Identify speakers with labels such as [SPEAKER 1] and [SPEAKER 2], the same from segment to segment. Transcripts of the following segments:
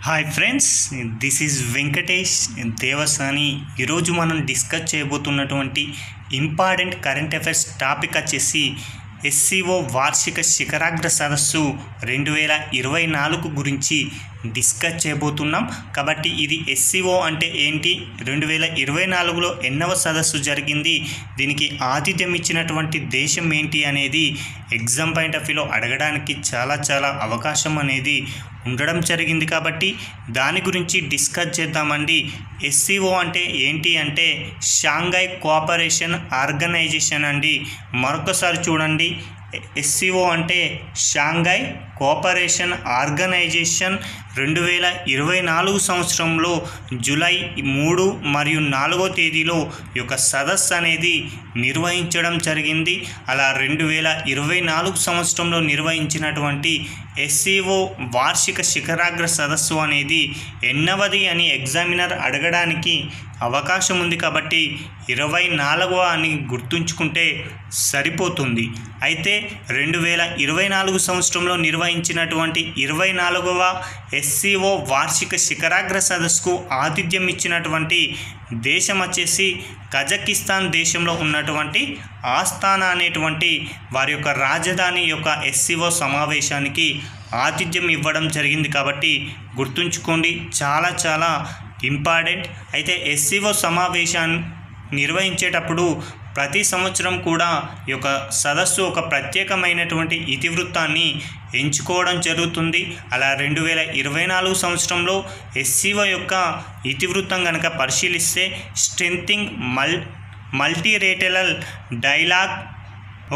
[SPEAKER 1] Hi friends, this is Venkatesh Devasani. ఈరోజు మనం discuss చేయబోతున్నటువంటి ఇంపార్టెంట్ కరెంట్ అఫైర్స్ టాపిక్ వచ్చేసి ఎస్సీఓ వార్షిక శిఖరాగ్ర సదస్సు 2024 గురించి డిస్కస్ చేయబోతున్నాం. కాబట్టి ఇది ఎస్సీఓ అంటే ఏంటి, 2024లో ఎన్నవ సదస్సు జరిగింది, దీనికి ఆతిథ్యం ఇచ్చినటువంటి దేశం ఏంటి అనేది ఎగ్జామ్ పాయింట్ ఆఫ్ వ్యూలో అడగడానికి చాలా అవకాశం అనేది ఉండడం జరిగింది. కాబట్టి దాని గురించి డిస్కస్ చేద్దామండి. ఎస్సీఓ అంటే ఏంటి అంటే షాంఘై కోఆపరేషన్ ఆర్గనైజేషన్ అండి. మరొకసారి చూడండి, ఎస్సీఓ అంటే షాంఘై కోఆపరేషన్ ఆర్గనైజేషన్ 2024 సంవత్సరంలో జూలై 3 మరియు 4వ తేదీలో ఈ యొక్క సదస్సు అనేది నిర్వహించడం జరిగింది. అలా 2024 సంవత్సరంలో నిర్వహించినటువంటి ఎస్సీఓ వార్షిక శిఖరాగ్ర సదస్సు అనేది ఎన్నవది అని ఎగ్జామినర్ అడగడానికి అవకాశం ఉంది. కాబట్టి 24వ అని గుర్తుంచుకుంటే సరిపోతుంది. అయితే 2024 సంవత్సరంలో నిర్వహించినటువంటి 24వ ఎస్సీఓ వార్షిక శిఖరాగ్ర సదస్సుకు ఆతిథ్యం ఇచ్చినటువంటి దేశం వచ్చేసి కజకిస్తాన్ దేశంలో ఉన్నటువంటి ఆస్తానా అనేటువంటి వారి యొక్క రాజధాని యొక్క ఎస్సీఓ సమావేశానికి ఆతిథ్యం ఇవ్వడం జరిగింది. కాబట్టి గుర్తుంచుకోండి, చాలా ఇంపార్టెంట్. అయితే ఎస్సీఓ సమావేశాన్ని నిర్వహించేటప్పుడు ప్రతి సంవత్సరం కూడా ఈ యొక్క సదస్సు ఒక ప్రత్యేకమైనటువంటి ఇతివృత్తాన్ని ఎంచుకోవడం జరుగుతుంది. అలా 2024 సంవత్సరంలో ఎస్సీఓ యొక్క ఇతివృత్తం కనుక పరిశీలిస్తే స్ట్రెంథింగ్ మల్టీలేటరల్ డైలాగ్,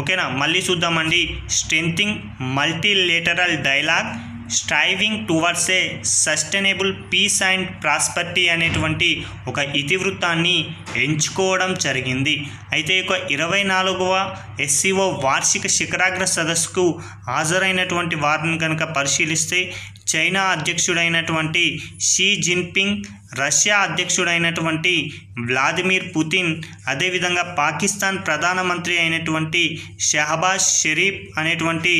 [SPEAKER 1] ఓకేనా, మళ్ళీ చూద్దామండి. Strengthening multilateral dialogue, striving towards a sustainable peace and prosperity అనేటువంటి ఒక ఇతివృత్తాన్ని ఎంచుకోవడం జరిగింది. అయితే ఒక 24వ ఎస్సీఓ వార్షిక శిఖరాగ్ర సదస్సుకు హాజరైనటువంటి వారిని కనుక పరిశీలిస్తే చైనా అధ్యక్షుడైనటువంటి షీ జిన్పింగ్, రష్యా అధ్యక్షుడైనటువంటి వ్లాదిమిర్ పుతిన్, అదేవిధంగా పాకిస్తాన్ ప్రధానమంత్రి అయినటువంటి షహబాజ్ షరీఫ్ అనేటువంటి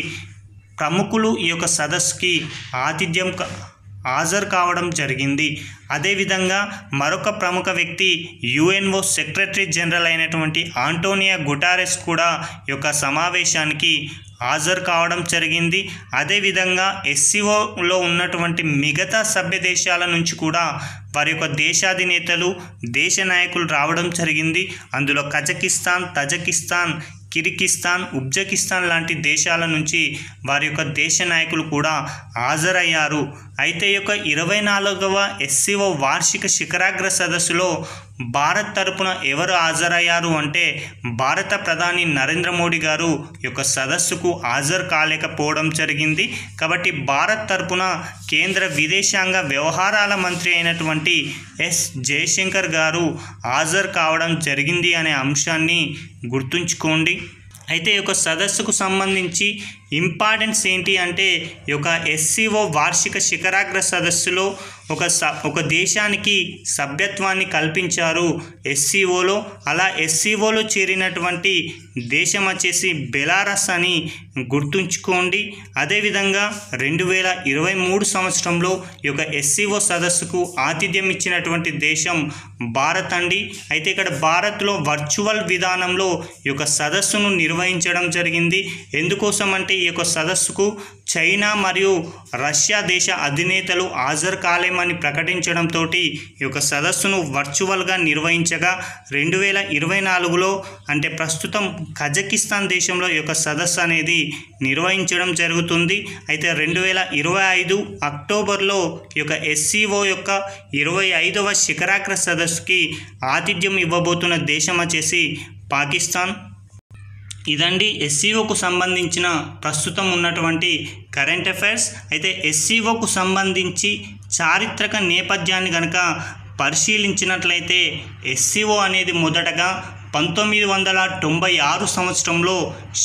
[SPEAKER 1] ప్రముఖులు ఈ యొక్క సదస్సుకి ఆతిథ్యం హాజరు కావడం జరిగింది. అదేవిధంగా మరొక ప్రముఖ వ్యక్తి యుఎన్ఓ సెక్రటరీ జనరల్ అయినటువంటి ఆంటోనియో గుటెరస్ కూడా ఈ యొక్క సమావేశానికి హాజరు కావడం జరిగింది. అదేవిధంగా ఎస్సీఓలో ఉన్నటువంటి మిగతా సభ్య దేశాల నుంచి కూడా వారి యొక్క దేశాధినేతలు, దేశ నాయకులు రావడం జరిగింది. అందులో కజకిస్తాన్, తజకిస్తాన్, కిర్గిస్థాన్, ఉజ్బెకిస్తాన్ లాంటి దేశాల నుంచి వారి యొక్క దేశ నాయకులు కూడా హాజరయ్యారు. అయితే ఈ యొక్క 24వ ఎస్సీఓ వార్షిక శిఖరాగ్ర సదస్సులో భారత్ తరపున ఎవరు హాజరయ్యారు అంటే భారత ప్రధాని నరేంద్ర మోడీ గారు ఈ యొక్క సదస్సుకు హాజరు కాలేకపోవడం జరిగింది. కాబట్టి భారత్ తరపున కేంద్ర విదేశాంగ వ్యవహారాల మంత్రి అయినటువంటి ఎస్ జయశంకర్ గారు హాజరు కావడం జరిగింది అనే అంశాన్ని గుర్తుంచుకోండి. అయితే ఈ యొక్క సదస్సుకు సంబంధించి ఇంపార్టెన్స్ ఏంటి అంటే ఈ యొక్క ఎస్సీఓ వార్షిక శిఖరాగ్ర సదస్సులో ఒక దేశానికి సభ్యత్వాన్ని కల్పించారు ఎస్సీఓలో. అలా ఎస్సీఓలో చేరినటువంటి దేశం వచ్చేసి బెలారస్ అని గుర్తుంచుకోండి. అదేవిధంగా 2023 సంవత్సరంలో ఈ యొక్క ఎస్సీఓ సదస్సుకు ఆతిథ్యం ఇచ్చినటువంటి దేశం భారత్ అండి. అయితే ఇక్కడ భారత్లో వర్చువల్ విధానంలో ఈ యొక్క సదస్సును నిర్వహించడం జరిగింది. ఎందుకోసం అంటే ఈ యొక్క సదస్సుకు చైనా మరియు రష్యా దేశ అధినేతలు హాజరు కాలేమని ప్రకటించడంతో ఈ యొక్క సదస్సును వర్చువల్గా నిర్వహించగా 2024లో అంటే ప్రస్తుతం కజకిస్తాన్ దేశంలో ఈ యొక్క సదస్సు అనేది నిర్వహించడం జరుగుతుంది. అయితే 2025 అక్టోబర్లో ఈ యొక్క ఎస్సీఓ యొక్క 25వ శిఖరాగ్ర సదస్సుకి ఆతిథ్యం ఇవ్వబోతున్న దేశం వచ్చేసి పాకిస్తాన్. ఇదండి ఎస్సీఓకు సంబంధించిన ప్రస్తుతం ఉన్నటువంటి కరెంట్ అఫైర్స్. అయితే ఎస్సీఓకు సంబంధించి చారిత్రక నేపథ్యాన్ని కనుక పరిశీలించినట్లయితే ఎస్సీఓ అనేది మొదటగా 1996 సంవత్సరంలో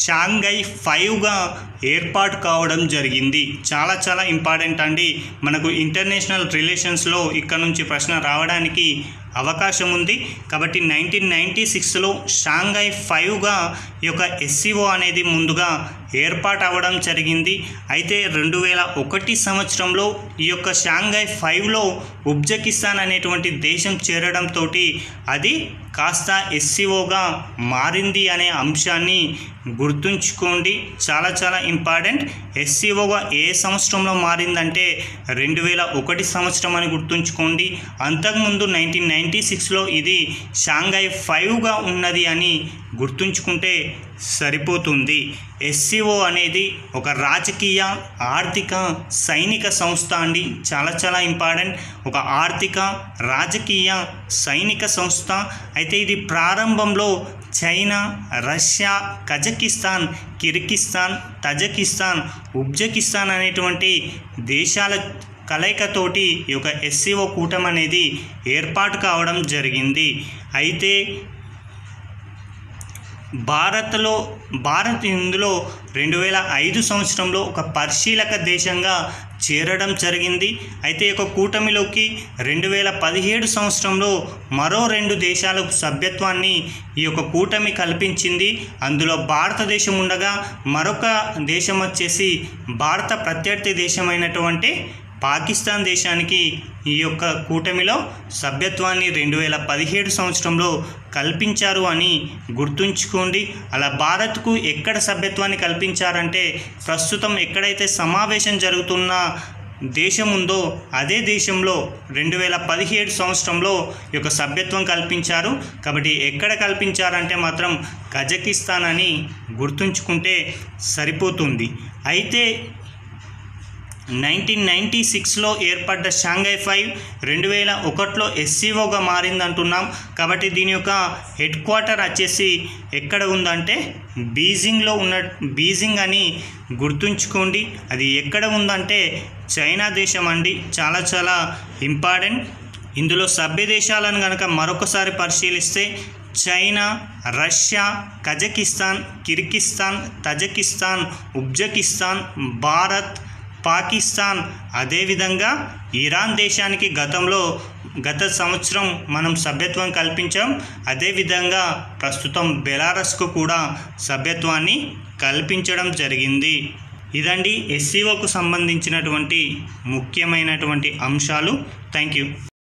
[SPEAKER 1] షాంఘై 5గా ఏర్పాటు కావడం జరిగింది. చాలా ఇంపార్టెంట్ అండి. మనకు ఇంటర్నేషనల్ రిలేషన్స్లో ఇక్కడ నుంచి ప్రశ్న రావడానికి అవకాశం ఉంది. కాబట్టి 1996లో షాంఘై 5గా ఈ యొక్క ఎస్సీఓ అనేది ముందుగా ఏర్పాటు అవ్వడం జరిగింది. అయితే 2001 సంవత్సరంలో ఈ యొక్క షాంఘై 5లో ఉజ్బెకిస్తాన్ అనేటువంటి దేశం చేరడంతో అది కాస్త ఎస్సీఓగా మారింది అనే అంశాన్ని గుర్తుంచుకోండి. చాలా చాలా ఇంపార్టెంట్. ఎస్సీఓగా ఏ సంవత్సరంలో మారిందంటే 2001 సంవత్సరం అని గుర్తుంచుకోండి. అంతకుముందు 1996లో ఇది షాంఘై 5గా ఉన్నది అని గుర్తుంచుకుంటే సరిపోతుంది. ఎస్సీఓ అనేది ఒక రాజకీయ, ఆర్థిక, సైనిక సంస్థ అండి. చాలా చాలా ఇంపార్టెంట్. ఒక ఆర్థిక, రాజకీయ, సైనిక సంస్థ. అయితే ఇది ప్రారంభంలో China, Russia, Kazakhstan, Kyrgyzstan, Tajikistan, Uzbekistan అనేటువంటి దేశాల కలయికతోటి ఈ యొక్క ఎస్సీఓ కూటమి అనేది ఏర్పాటు కావడం జరిగింది. అయితే భారత్ ఇందులో 2005 సంవత్సరంలో ఒక పరిశీలక దేశంగా చేరడం జరిగింది. అయితే ఈ యొక్క కూటమిలోకి 2017 సంవత్సరంలో మరో 2 దేశాలకు సభ్యత్వాన్ని ఈ యొక్క కూటమి కల్పించింది. అందులో భారతదేశం ఉండగా మరొక దేశం వచ్చేసి భారత ప్రత్యర్థి దేశమైనటువంటి పాకిస్తాన్ దేశానికి ఈ యొక్క కూటమిలో సభ్యత్వాన్ని 2017 సంవత్సరంలో కల్పించారు అని గుర్తుంచుకోండి. అలా భారత్కు ఎక్కడ సభ్యత్వాన్ని కల్పించారంటే ప్రస్తుతం ఎక్కడైతే సమావేశం జరుగుతున్న దేశం ఉందో అదే దేశంలో 2017 సంవత్సరంలో ఈ యొక్క సభ్యత్వం కల్పించారు. కాబట్టి ఎక్కడ కల్పించారంటే మాత్రం కజకిస్తాన్ అని గుర్తుంచుకుంటే సరిపోతుంది. అయితే 1996లో ఏర్పడ్డ షాంఘై 5 2001లో ఎస్సీఓగా మారిందంటున్నాం. కాబట్టి దీని యొక్క హెడ్ క్వార్టర్ వచ్చేసి ఎక్కడ ఉందంటే బీజింగ్ అని గుర్తుంచుకోండి. అది ఎక్కడ ఉందంటే చైనా దేశం అండి. చాలా చాలా ఇంపార్టెంట్. ఇందులో సభ్య దేశాలను కనుక మరొకసారి పరిశీలిస్తే China, Russia, Kazakhstan, Kyrgyzstan, Tajikistan, Uzbekistan, Bharat, Pakistan, అదేవిధంగా ఇరాన్ దేశానికి గత సంవత్సరం మనం సభ్యత్వం కల్పించాం. అదేవిధంగా ప్రస్తుతం బెలారస్కు కూడా సభ్యత్వాన్ని కల్పించడం జరిగింది. ఇదండి ఎస్సీఓకు సంబంధించినటువంటి ముఖ్యమైనటువంటి అంశాలు. Thank you.